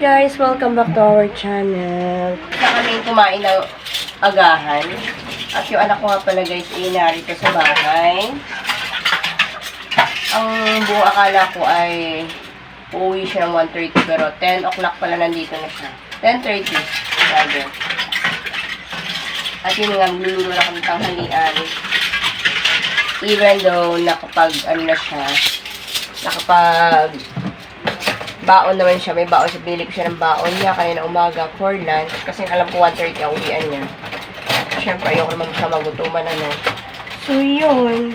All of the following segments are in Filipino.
guys! Welcome back to our channel. Isa kami kumain ng agahan. At yung anak ko nga pala guys, ay narito sa bahay. Ang buong akala ko ay uuwi siya ng 1:30 pero 10 o'clock pala nandito na siya. 10:30. Sabi. At yun nga, luluto na kami tanghalian. Even though nakapag baon naman siya. May baon siya. Binili ko siya ng baon niya kanina umaga for lunch. Kasi alam ko 1:30 ang uwian niya. Siyempre, ayoko naman siya magutuman. So, yun.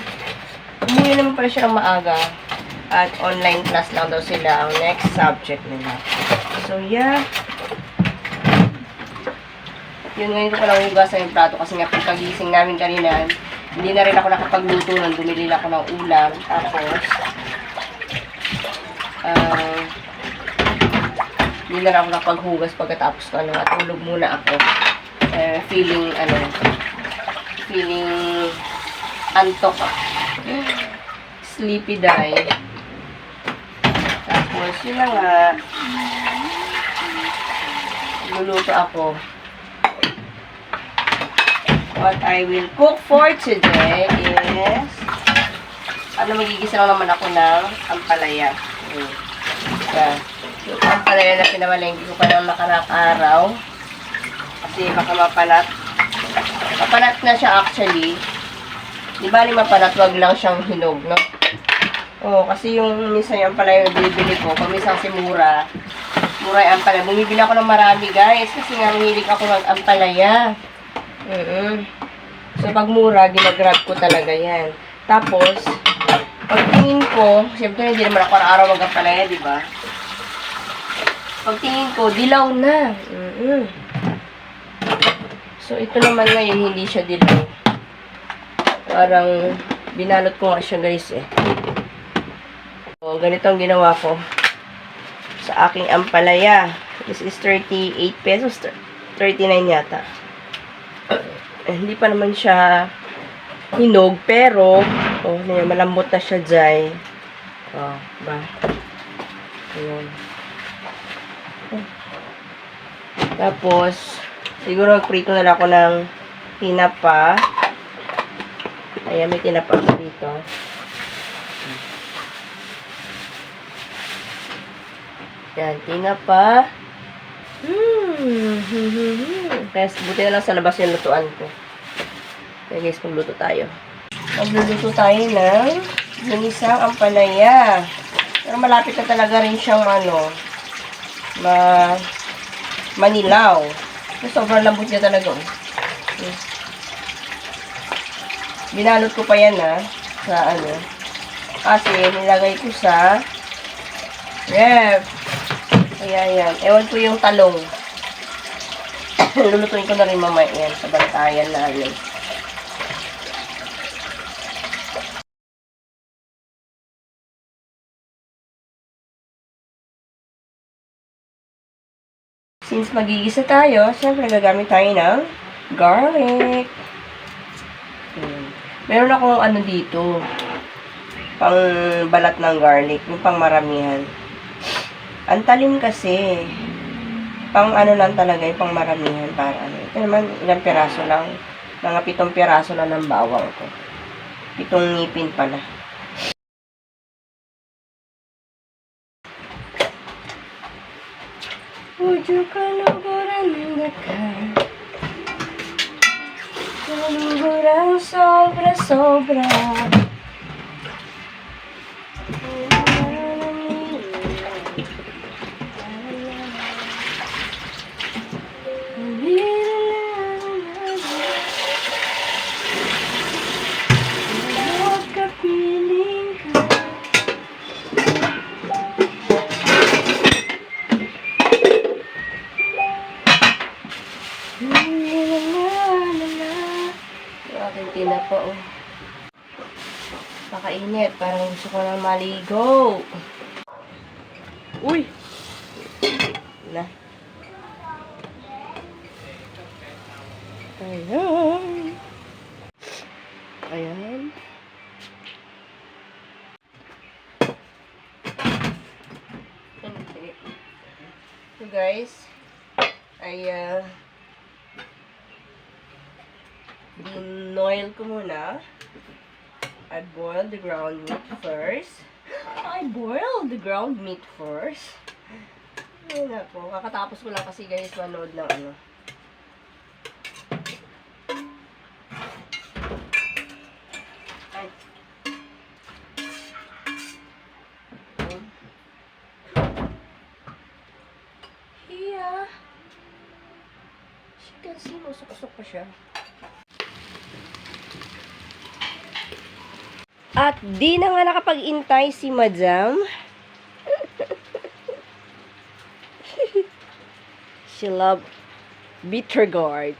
Umuwi naman pala siya ng maaga. At online class lang daw sila ang next subject nila. So, yeah. Yun, ngayon ko lang hugasan yung plato. Kasi nga, pagkagising namin kanina, hindi na rin ako nakapagluto nun. Bumili na ako ng ulam. Tapos, hindi na ako nakapaghugas pagkatapos ko natulog muna ako. Feeling antok. Sleepy die. Tapos, yun na nga. Luluto ako. What I will cook for today is magigisa lang naman ako ng ampalaya. Yung ampalaya na pinamalengke ko pa ng nakarang araw. Kasi baka mapanat. Mapanat na siya actually. Di bali mapanat, wag lang siyang hinog, no? Oo, kasi yung minsan yung ampalaya na bibili ko, pag minsan kasi mura yung ampalaya. Bumibili ako ng marami guys, kasi nga mahilig ako ng ampalaya. So pag mura, ginagrab ko talaga yan. Tapos, pagtingin ko, siyempre hindi naman ako araw mag-ampalaya, di ba? Pagtingin ko, dilaw na. So, ito naman ngayon, hindi siya dilaw. Parang, binalot ko nga siya, guys, eh. So, ganito ang ginawa ko sa aking ampalaya. This is 38 pesos. 39 yata. Hindi pa naman siya hinog, pero, malambot na siya, Jai. Ba? Ayan. Tapos, siguro magprito na lang ako ng tinapa. Ayan, may tinapa ako dito. Ayan, tinapa. Kaya, buti na lang sa labas yung lutuan ko. Kaya guys, magluto tayo. Magluluto tayo ng ginisang ampalaya. Pero malapit na talaga rin siyang manilaw. Sobrang lambot niya talaga. Binalot ko pa yan sa kasi nilagay ko sa ref. Kaya yan. Ewan ko yung talong. Lulutuin ko na rin mamaya yan sa bantayan namin. Since magigisa tayo, siyempre gagamit tayo ng garlic. Meron akong dito, pang balat ng garlic, yung pang maramihan. Ang talim kasi, pang lang talaga, yung pang maramihan para Ito naman, ilang piraso lang. Mga 7 piraso lang ng bawang ko. 7 ngipin pala. Would you kaluguran na ka? Kaluguran sobra-sobra. Tinapa Pakainit. Parang gusto ko na maligo. Uy! Na. Ayan. Ayan. So guys, ay dinoil ko muna. I boiled the ground meat first. Ay, nako, kakatapos ko lang kasi guys manood ng ano. Ay. Here. As you can see, usok-usok pa siya. At di na nga nakapag-intay si Madam. She loved bitter gourd.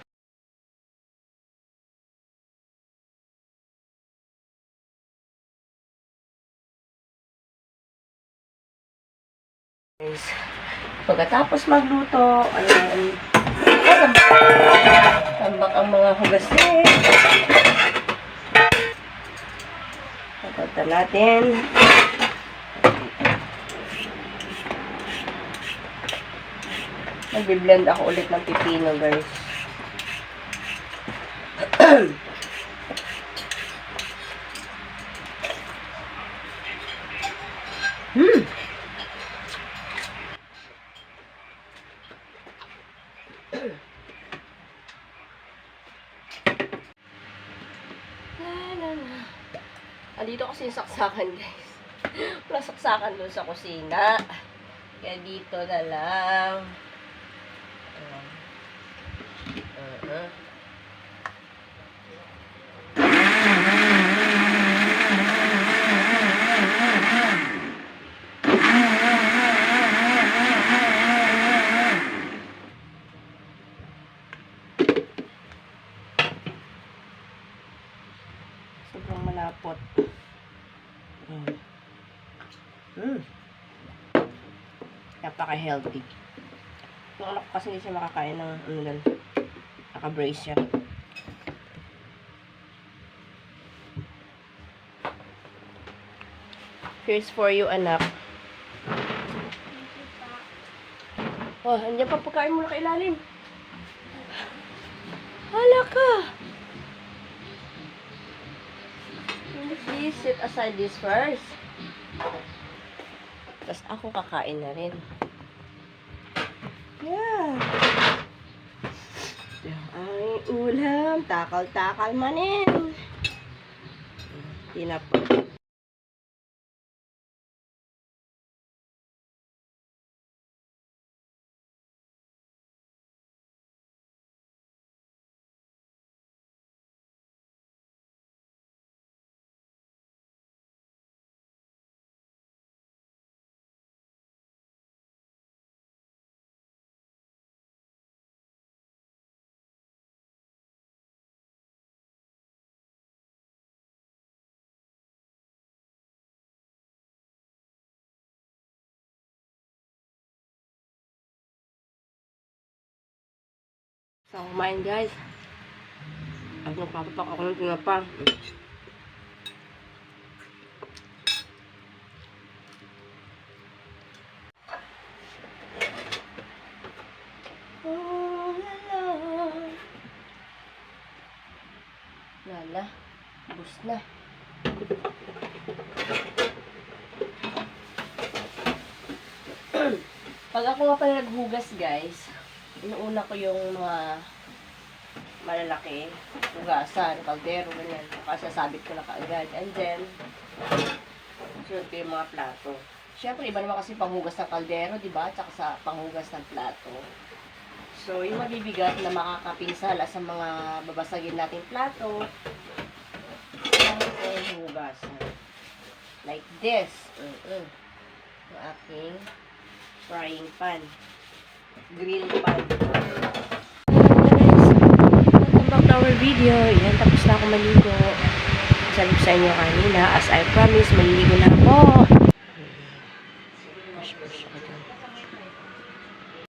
Pagkatapos magluto, ayan, tambak ang mga hugasin. Pagkata natin. Nagbi-blend ako ulit ng pipino, guys. Dito kasi yung saksakan, guys. Wala saksakan doon sa kusina. Kaya dito na lang. Sobrang malapot. Napaka-healthy. Yung anak ko kasi hindi siya makakain ng naka-brace siya. Here's for you, anak. Oh, andiyan pa pagkain mo na kailalim. Hala ka! Please sit aside this first. Tapos ako kakain na rin. Yeah. Ay, ulam. Takal-takal manin. Tinapos. So, kumain guys. At nagpapapak ako ng tinapa. Oh, lala. Bus na. Pag ako nga pala naghugas guys, inuuna ko yung mga malalaki, hugasan, kaldero, ganyan. Kasasabit ko na kaagad. And then, sunod ko yung mga plato. Siyempre, iba naman kasi panghugas ng kaldero, diba? Tsaka sa panghugas ng plato. So, yung mabibigat na makakapinsala sa mga babasagin nating plato, yung hugasan. Like this. Yung aking frying pan. Grill pan. Welcome back to our video. Yan, tapos na ako maligo. Sabi ko sa inyo kanina, as I promised, maliligo na ako.